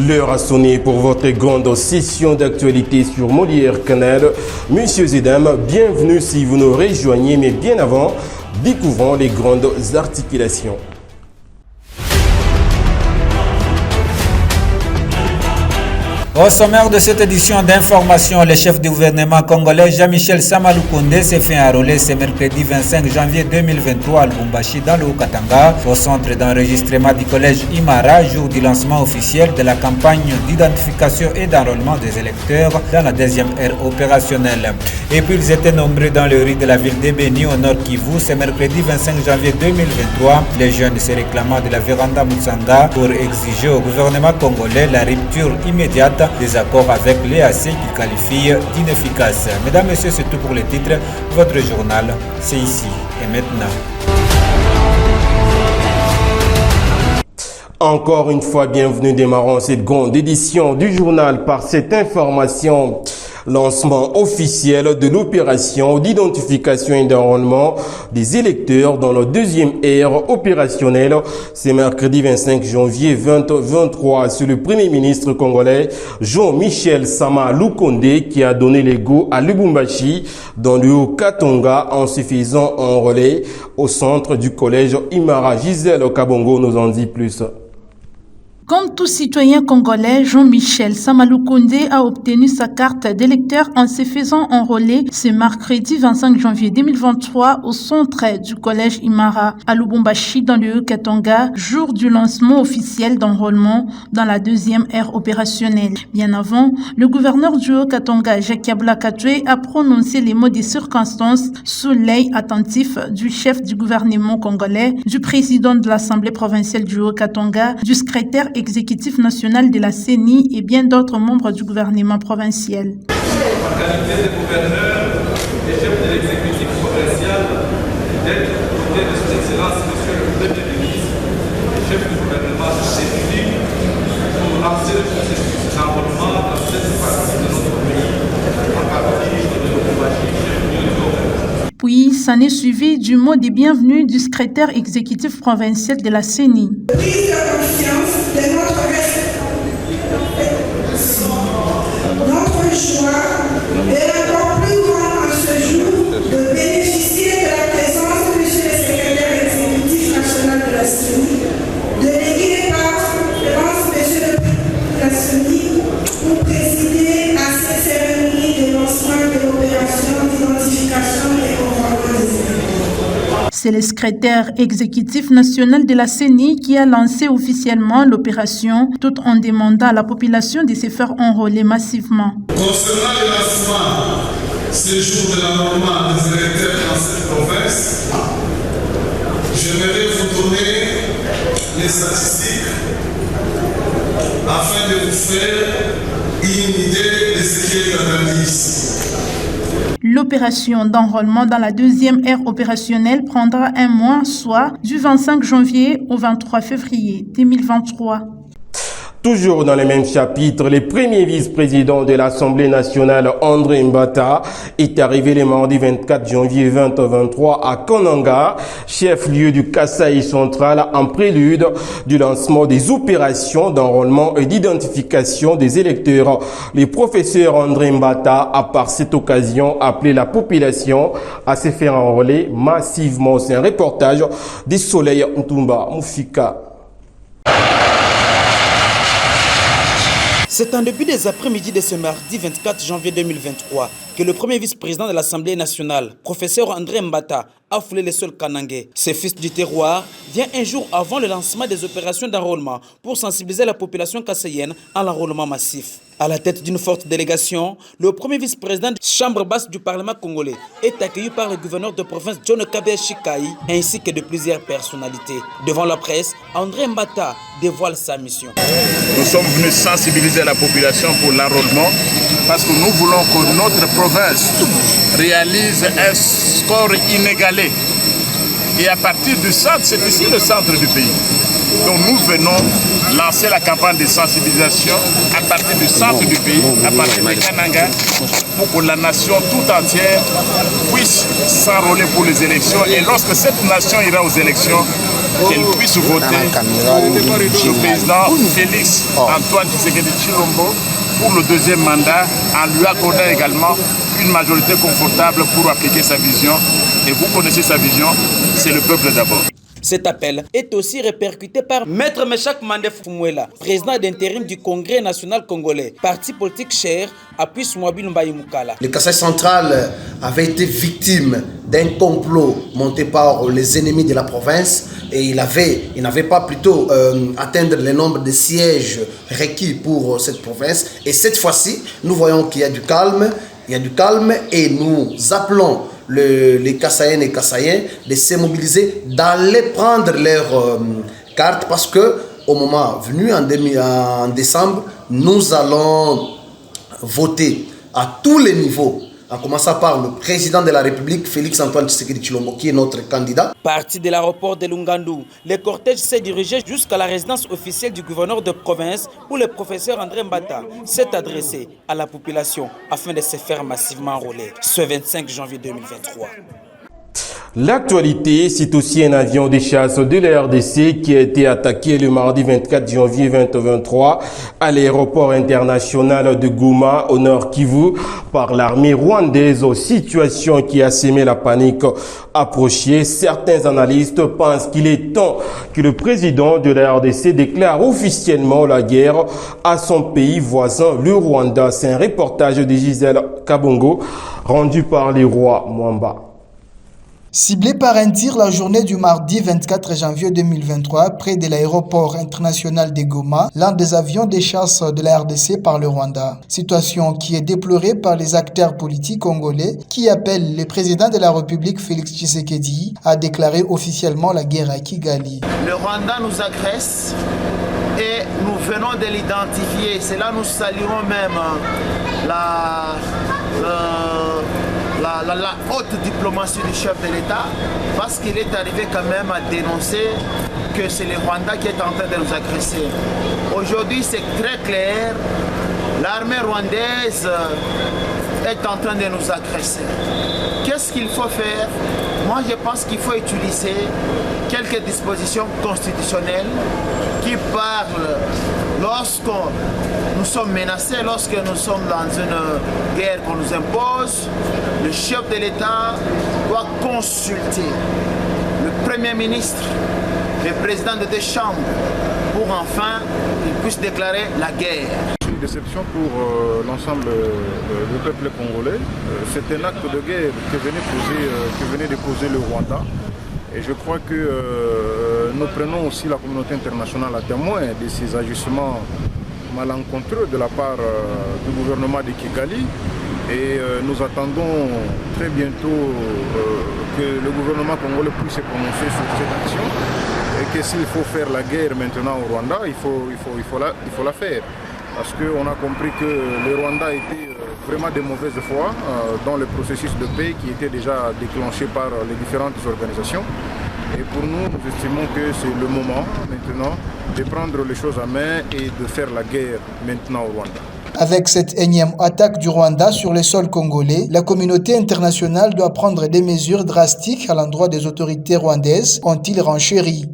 L'heure a sonné pour votre grande session d'actualité sur Molière Canal. Messieurs et dames, bienvenue si vous nous rejoignez, mais bien avant, découvrons les grandes articulations. Au sommaire de cette édition d'information, le chef du gouvernement congolais Jean-Michel Sama Lukonde s'est fait enrôler ce mercredi 25 janvier 2023 à Lubumbashi dans le Haut-Katanga, au centre d'enregistrement du collège Imara, jour du lancement officiel de la campagne d'identification et d'enrôlement des électeurs dans la deuxième ère opérationnelle. Et puis ils étaient nombreux dans le rue de la ville de Beni au nord Kivu ce mercredi 25 janvier 2023. Les jeunes se réclamant de la véranda Mutsanga pour exiger au gouvernement congolais la rupture immédiate des accords avec l'EAC qu'il qualifie d'inefficace. Mesdames, Messieurs, c'est tout pour les titres. Votre journal, c'est ici et maintenant. Encore une fois, bienvenue, démarrons cette grande édition du journal par cette information. Lancement officiel de l'opération d'identification et d'enrôlement des électeurs dans la deuxième ère opérationnelle. C'est mercredi 25 janvier 2023. C'est le Premier ministre congolais Jean-Michel Sama Lukonde qui a donné les go à Lubumbashi dans le Haut-Katanga en se faisant enrôler au centre du collège Imara. Gisèle Kabongo nous en dit plus. Comme tout citoyen congolais, Jean-Michel Sama Lukonde a obtenu sa carte d'électeur en se faisant enrôler ce mercredi 25 janvier 2023 au centre du collège Imara à Lubumbashi dans le Haut-Katanga, jour du lancement officiel d'enrôlement dans la deuxième ère opérationnelle. Bien avant, le gouverneur du Haut-Katanga, Jacques Blakatoué, a prononcé les mots des circonstances sous l'œil attentif du chef du gouvernement congolais, du président de l'Assemblée provinciale du Haut-Katanga, du secrétaire exécutif national de la CENI et bien d'autres membres du gouvernement provincial. En qualité de gouverneur et chef de l'exécutif provincial, d'être côté de son Excellence, Monsieur le Premier ministre, et chef du gouvernement de la République, pour lancer le processus d'enrôlement dans cette partie de notre pays, en partie de Lubumbashi, chef-lieu du Haut-Katanga. Puis, s'en est suivi du mot de bienvenue du secrétaire exécutif provincial de la CENI. Prise de conscience de notre respect, notre joie est encore plus grand en ce jour de bénéficier de la présence de M. le secrétaire exécutif national de la CENI, délégué par M. de la CENI, pour présider à cette cérémonie de lancement de l'opération d'identification et enrôlement des électeurs. C'est le secrétaire exécutif national de la CENI qui a lancé officiellement l'opération tout en demandant à la population de se faire enrôler massivement. Concernant le lancement, ce jour de l'enrôlement des électeurs dans cette province, j'aimerais vous donner les statistiques afin de vous faire une idée de ce qui est attendu ici. L'opération d'enrôlement dans la deuxième ère opérationnelle prendra un mois, soit du 25 janvier au 23 février 2023. Toujours dans les mêmes chapitres, le premier vice-président de l'Assemblée nationale, André Mbata, est arrivé le mardi 24 janvier 2023 à Kananga, chef-lieu du Kasaï central, en prélude du lancement des opérations d'enrôlement et d'identification des électeurs. Le professeur André Mbata a par cette occasion appelé la population à se faire enrôler massivement. C'est un reportage des Soleil Ntumba Moufika. C'est en début des après-midi de ce mardi 24 janvier 2023 que le premier vice-président de l'Assemblée nationale, professeur André Mbata, a foulé le sol kanangais. Ce fils du terroir vient un jour avant le lancement des opérations d'enrôlement pour sensibiliser la population kassaïenne à l'enrôlement massif. À la tête d'une forte délégation, le premier vice-président de la Chambre basse du Parlement congolais est accueilli par le gouverneur de province John Kabé Chikai ainsi que de plusieurs personnalités. Devant la presse, André Mbata dévoile sa mission. Nous sommes venus sensibiliser la population pour l'enrôlement parce que nous voulons que notre province réalise un score inégalé. Et à partir du centre, c'est ici le centre du pays. Donc nous venons lancer la campagne de sensibilisation à partir du centre du pays, à partir de Kananga, pour que la nation tout entière puisse s'enrôler pour les élections. Et lorsque cette nation ira aux élections, qu'elle puisse voter pour le président Félix Antoine Tshisekedi Tshilombo pour le deuxième mandat, en lui accordant également une majorité confortable pour appliquer sa vision. Et vous connaissez sa vision, c'est le peuple d'abord. Cet appel est aussi répercuté par Maître Meshak Mandef Fumwela, président d'intérim du Congrès national congolais, parti politique cher, appui Soumabil Mbaye Moukala. Le Kasaï central avait été victime d'un complot monté par les ennemis de la province et il n'avait pas plutôt atteindre le nombre de sièges requis pour cette province. Et cette fois-ci, nous voyons qu'il y a du calme, et nous appelons les Kassaïennes et Kassaïens de se mobiliser, d'aller prendre leurs cartes parce que au moment venu en décembre, nous allons voter à tous les niveaux, en commençant par le président de la République, Félix Antoine Tshisekedi Tshilombo, qui est notre candidat. Parti de l'aéroport de Lungandou, le cortège s'est dirigé jusqu'à la résidence officielle du gouverneur de province où le professeur André Mbata s'est adressé à la population afin de se faire massivement enrôler ce 25 janvier 2023. L'actualité, c'est aussi un avion de chasse de la RDC qui a été attaqué le mardi 24 janvier 2023 à l'aéroport international de Goma au nord Kivu par l'armée rwandaise. Situation qui a sémé la panique approchée. Certains analystes pensent qu'il est temps que le président de la RDC déclare officiellement la guerre à son pays voisin, le Rwanda. C'est un reportage de Gisèle Kabongo rendu par les rois Mwamba. Ciblé par un tir la journée du mardi 24 janvier 2023 près de l'aéroport international de Goma, l'un des avions de chasse de la RDC par le Rwanda. Situation qui est déplorée par les acteurs politiques congolais qui appellent le président de la République Félix Tshisekedi à déclarer officiellement la guerre à Kigali. Le Rwanda nous agresse et nous venons de l'identifier. C'est là nous saluons même la haute diplomatie du chef de l'État, parce qu'il est arrivé quand même à dénoncer que c'est le Rwanda qui est en train de nous agresser. Aujourd'hui, c'est très clair, l'armée rwandaise est en train de nous agresser. Qu'est-ce qu'il faut faire? Moi, je pense qu'il faut utiliser quelques dispositions constitutionnelles qui parlent lorsque nous sommes menacés, lorsque nous sommes dans une guerre qu'on nous impose. Le chef de l'État doit consulter le Premier ministre, le président de deux chambres, pour enfin qu'il puisse déclarer la guerre. C'est une déception pour l'ensemble du peuple congolais. C'est un acte de guerre que venait de poser le Rwanda. Et je crois que nous prenons aussi la communauté internationale à témoin de ces agissements malencontreux de la part du gouvernement de Kigali. Et nous attendons très bientôt que le gouvernement congolais puisse se prononcer sur cette action. Et que s'il faut faire la guerre maintenant au Rwanda, il faut la faire. Parce qu'on a compris que le Rwanda était vraiment de mauvaise foi dans le processus de paix qui était déjà déclenché par les différentes organisations. Et pour nous, nous estimons que c'est le moment maintenant de prendre les choses en main et de faire la guerre maintenant au Rwanda. Avec cette énième attaque du Rwanda sur le sol congolais, la communauté internationale doit prendre des mesures drastiques à l'endroit des autorités rwandaises, ont-ils renchéri.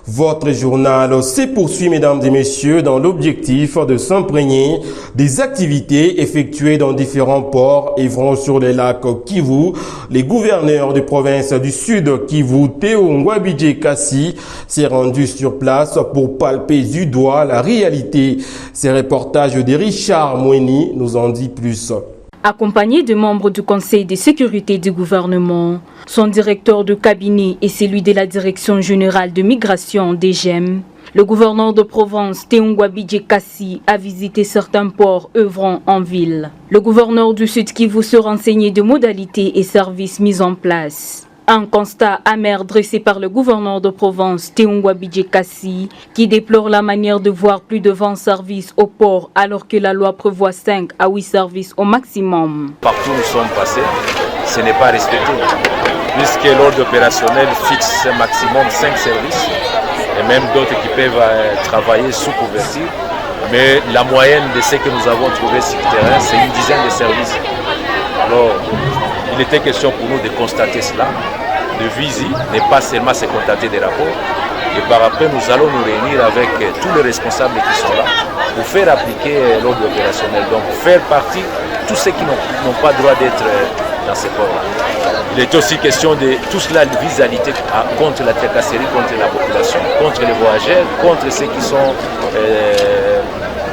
Votre journal se poursuit, mesdames et messieurs, dans l'objectif de s'imprégner des activités effectuées dans différents ports œuvrant sur les lacs Kivu. Les gouverneurs de province du Sud Kivu, Théo Ngwabidje Kassi, s'est rendu sur place pour palper du doigt la réalité. Ces reportages de Richard Moueni nous en dit plus. Accompagné de membres du Conseil de sécurité du gouvernement, son directeur de cabinet et celui de la Direction générale de migration DGM, le gouverneur de Provence, Théo Ngwabidje Kassi, a visité certains ports œuvrant en ville. Le gouverneur du Sud Kivu se renseignait de modalités et services mis en place. Un constat amer dressé par le gouverneur de Provence, Théo Ngwabidje Kassi, qui déplore la manière de voir plus de 20 services au port alors que la loi prévoit 5 à 8 services au maximum. Partout où nous sommes passés, ce n'est pas respecté, puisque l'ordre opérationnel fixe un maximum 5 services. et même d'autres qui peuvent travailler sous couverture. Mais la moyenne de ce que nous avons trouvé sur le terrain, c'est une dizaine de services. Alors, il était question pour nous de constater cela, de viser, ne pas seulement se contenter des rapports. Et par après, nous allons nous réunir avec tous les responsables qui sont là pour faire appliquer l'ordre opérationnel. Donc, faire partie de tous ceux qui n'ont pas le droit d'être dans ces ports-là. Il est aussi question de tout cela vise à lutter contre la tracasserie, contre la population, contre les voyageurs, contre ceux qui sont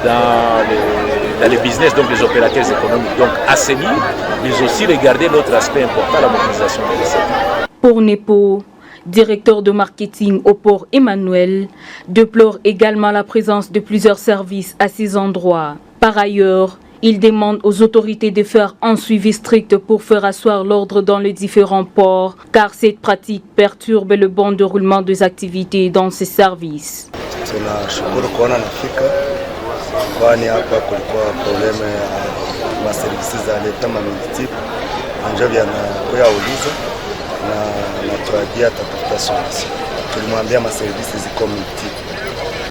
dans les business, donc les opérateurs économiques. Donc, assainir, mais aussi regarder l'autre aspect important, la mobilisation des recettes. Pour Nepo, directeur de marketing au port Emmanuel, déplore également la présence de plusieurs services à ces endroits. Par ailleurs, il demande aux autorités de faire un suivi strict pour faire asseoir l'ordre dans les différents ports, car cette pratique perturbe le bon déroulement des activités dans ces services.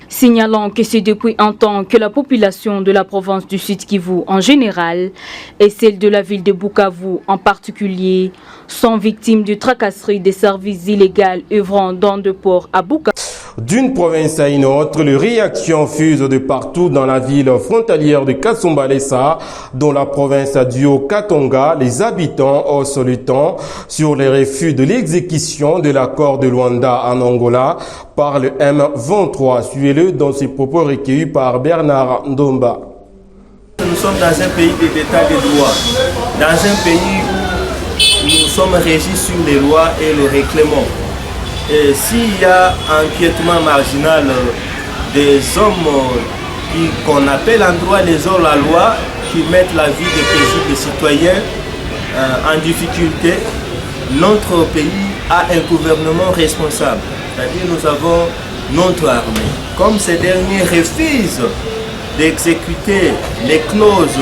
Signalant que c'est depuis un temps que la population de la province du Sud Kivu en général et celle de la ville de Bukavu en particulier sont victimes de tracasseries des services illégaux œuvrant dans deux ports à Bukavu. D'une province à une autre, les réactions fusent de partout dans la ville frontalière de Kasumbalesa, dont la province du Haut-Katonga. Les habitants haussent le ton sur les refus de l'exécution de l'accord de Luanda en Angola par le M23. Suivez-le dans ses propos recueillis par Bernard Ndomba. Nous sommes dans un pays d'état de droit, dans un pays où nous sommes régis sur les lois et le règlement. Et s'il y a un empiètement marginal des hommes qu'on appelle en droit les hors-la-loi, qui mettent la vie des paisibles citoyens en difficulté, notre pays a un gouvernement responsable. C'est-à-dire nous avons notre armée. Comme ces derniers refusent d'exécuter les clauses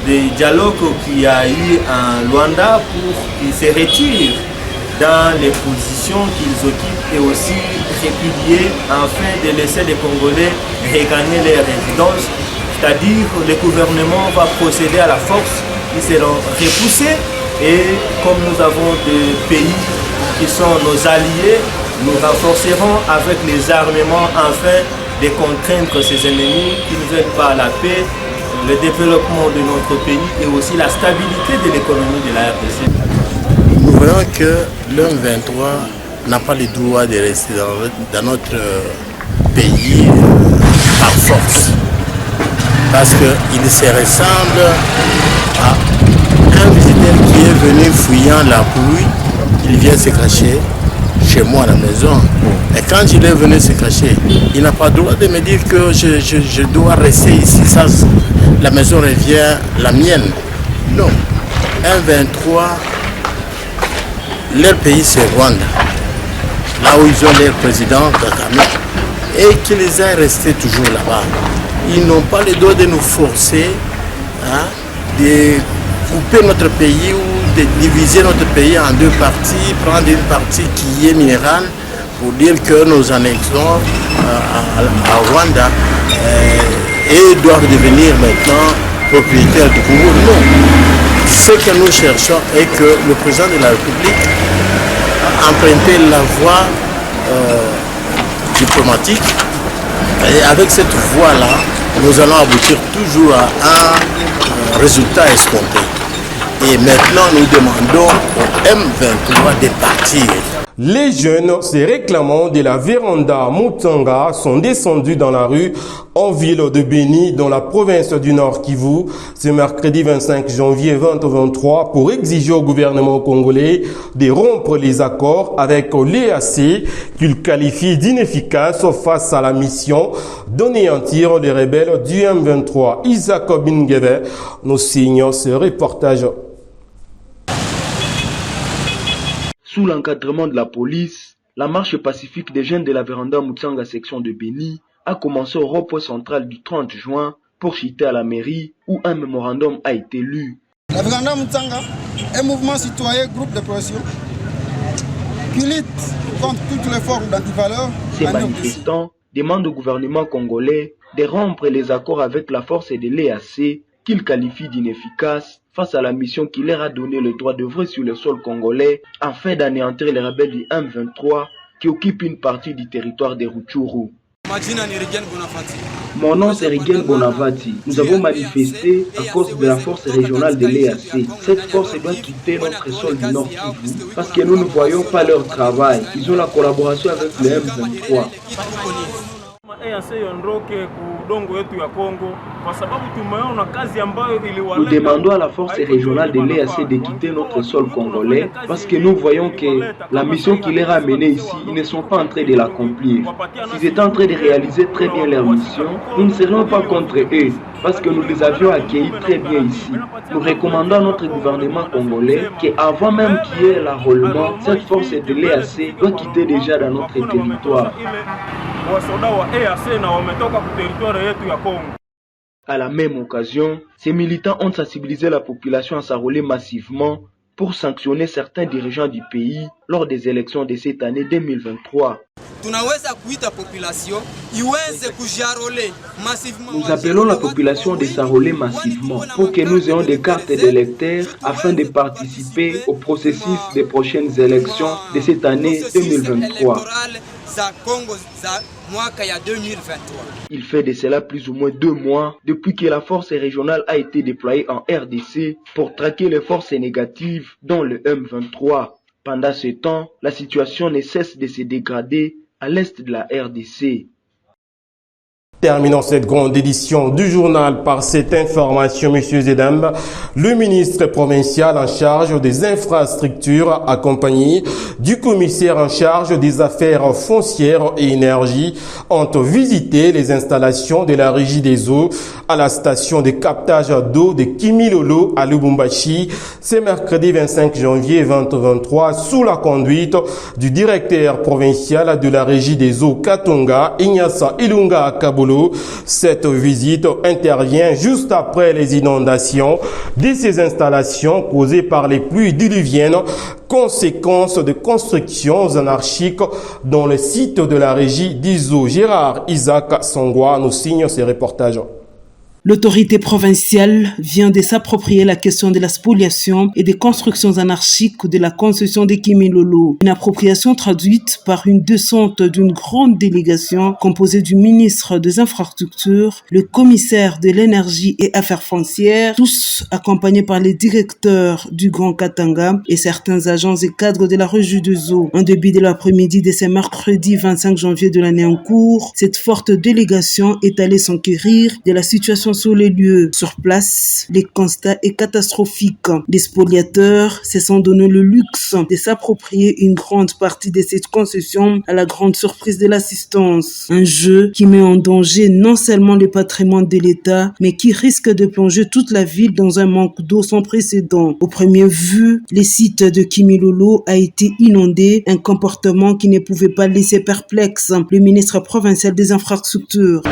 de dialogue qu'il y a eu en Luanda pour qu'ils se retirent dans les positions qu'ils occupent et aussi répudier afin de laisser les Congolais regagner leur résidence. C'est-à-dire que le gouvernement va procéder à la force, ils seront repoussés et comme nous avons des pays qui sont nos alliés, nous renforcerons avec les armements afin de contraindre ces ennemis qui ne veulent pas la paix, le développement de notre pays et aussi la stabilité de l'économie de la RDC. Nous voyons que l'M23 n'a pas le droit de rester dans notre pays par force. Parce qu'il se ressemble à un visiteur qui est venu fouillant la pluie, il vient se cacher chez moi à la maison. Et quand il est venu se cacher, il n'a pas le droit de me dire que je dois rester ici. Ça, la maison revient la mienne. Non. M23, leur pays c'est Rwanda, là où ils ont leur président Kagame, et qu'ils aient resté toujours là-bas. Ils n'ont pas le droit de nous forcer de couper notre pays ou de diviser notre pays en deux parties, prendre une partie qui est minérale pour dire que nous annexons à Rwanda et doivent devenir maintenant propriétaires du Congo. Non. Ce que nous cherchons est que le président de la République a emprunté la voie diplomatique et avec cette voie-là, nous allons aboutir toujours à un résultat escompté. Et maintenant, nous demandons au M23 de partir. Les jeunes se réclamant de la véranda Mutsanga sont descendus dans la rue en ville de Béni, dans la province du Nord Kivu, ce mercredi 25 janvier 2023 pour exiger au gouvernement congolais de rompre les accords avec l'EAC qu'il qualifie d'inefficace face à la mission d'anéantir les rebelles du M23. Isaac Bingeve nous signe ce reportage. Sous l'encadrement de la police, la marche pacifique des jeunes de la véranda Mutsanga section de Béni a commencé au rond-point central du 30 juin pour citer à la mairie où un mémorandum a été lu. La véranda Mutsanga, un mouvement citoyen, groupe de pression qui lutte contre toutes les formes d'antivaleurs Ces manifestants demandent au gouvernement congolais de rompre les accords avec la force de l'EAC qu'ils qualifient d'inefficaces face à la mission qui leur a donné le droit d'œuvrer sur le sol congolais afin d'anéantir les rebelles du M23 qui occupent une partie du territoire de Rutshuru. Mon nom c'est Rigel Bonavati. Nous avons manifesté à cause de la force régionale de l'EAC. Cette force doit quitter notre sol du Nord Kivu parce que nous ne voyons pas leur travail. Ils ont la collaboration avec le M23. Nous demandons à la force régionale de l'EAC de quitter notre sol congolais parce que nous voyons que la mission qui les a menée ici, ils ne sont pas en train de l'accomplir. S'ils étaient en train de réaliser très bien leur mission, nous ne serions pas contre eux parce que nous les avions accueillis très bien ici. Nous recommandons à notre gouvernement congolais qu'avant même qu'il y ait l'enrôlement, cette force de l'EAC doit quitter déjà dans notre territoire. À la même occasion, ces militants ont sensibilisé la population à s'enrôler massivement pour sanctionner certains dirigeants du pays lors des élections de cette année 2023. Nous appelons la population de s'enrôler massivement pour que nous ayons des cartes d'électeurs afin de participer au processus des prochaines élections de cette année 2023. Il fait de cela plus ou moins 2 mois depuis que la force régionale a été déployée en RDC pour traquer les forces négatives dont le M23. Pendant ce temps, la situation ne cesse de se dégrader à l'est de la RDC. Terminons cette grande édition du journal par cette information, messieurs et dames. Le ministre provincial en charge des infrastructures, accompagné du commissaire en charge des affaires foncières et énergie, ont visité les installations de la Régie des eaux à la station de captage d'eau de Kimilolo à Lubumbashi, ce mercredi 25 janvier 2023, sous la conduite du directeur provincial de la Régie des eaux Katonga, Inyasa Ilunga Kabolo. Cette visite intervient juste après les inondations de ces installations causées par les pluies diluviennes, conséquence de constructions anarchiques dans le site de la régie d'Izo. Gérard Isaac Songwa nous signe ces reportages. L'autorité provinciale vient de s'approprier la question de la spoliation et des constructions anarchiques de la concession de Kimilolo. Une appropriation traduite par une descente d'une grande délégation composée du ministre des Infrastructures, le commissaire de l'énergie et affaires foncières, tous accompagnés par les directeurs du Grand Katanga et certains agents et cadres de la régie des eaux. En début de l'après-midi de ce mercredi 25 janvier de l'année en cours, cette forte délégation est allée s'enquérir de la situation sur les lieux. Sur place, les constats est catastrophique. Les spoliateurs se sont donné le luxe de s'approprier une grande partie de cette concession à la grande surprise de l'assistance. Un jeu qui met en danger non seulement le patrimoine de l'État, mais qui risque de plonger toute la ville dans un manque d'eau sans précédent. Au premier vue, le site de Kimilolo a été inondé, un comportement qui ne pouvait pas laisser perplexe le ministre provincial des Infrastructures.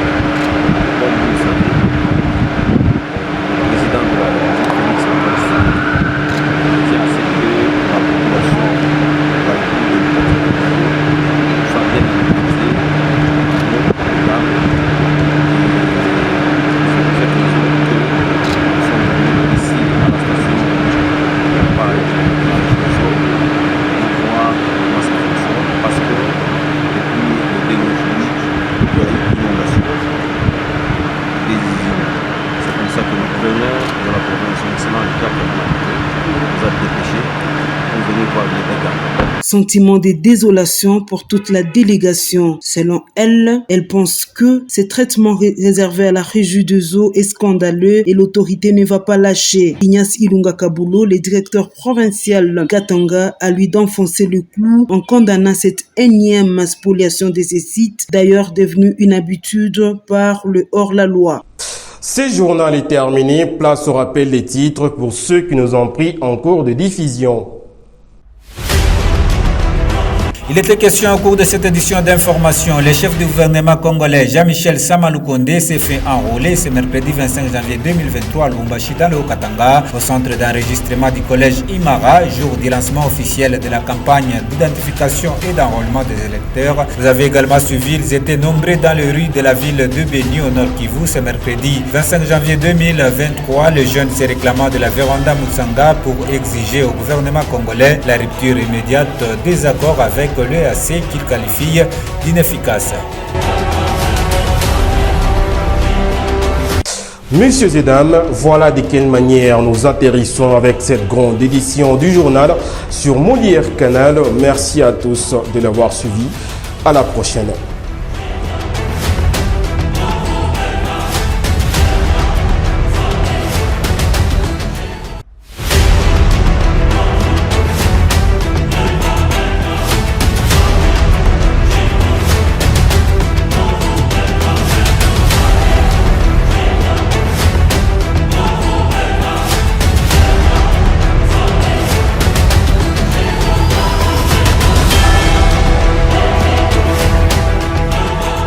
Sentiment de désolation pour toute la délégation. Selon elle, elle pense que ce traitement réservé à la régie des eaux est scandaleux et l'autorité ne va pas lâcher. Ignace Ilunga Kabolo, le directeur provincial Katanga, a lui d'enfoncer le clou en condamnant cette énième spoliation de ces sites, d'ailleurs devenue une habitude par le hors-la-loi. Ce journal est terminé. Place au rappel des titres pour ceux qui nous ont pris en cours de diffusion. Il était question au cours de cette édition d'information. Le chef du gouvernement congolais, Jean-Michel Sama Lukonde, s'est fait enrôler ce mercredi 25 janvier 2023 à Lubumbashi dans le Haut-Katanga, au centre d'enregistrement du collège Imara, jour du lancement officiel de la campagne d'identification et d'enrôlement des électeurs. Vous avez également suivi, ils étaient nombreux dans les rues de la ville de Beni au Nord Kivu ce mercredi 25 janvier 2023. Les jeunes se réclamant de la Véranda Mutsanga pour exiger au gouvernement congolais la rupture immédiate des accords avec l'EAC qu'il qualifie d'inefficace. Messieurs et dames, voilà de quelle manière nous atterrissons avec cette grande édition du journal sur Molière Canal. Merci à tous de l'avoir suivi. À la prochaine.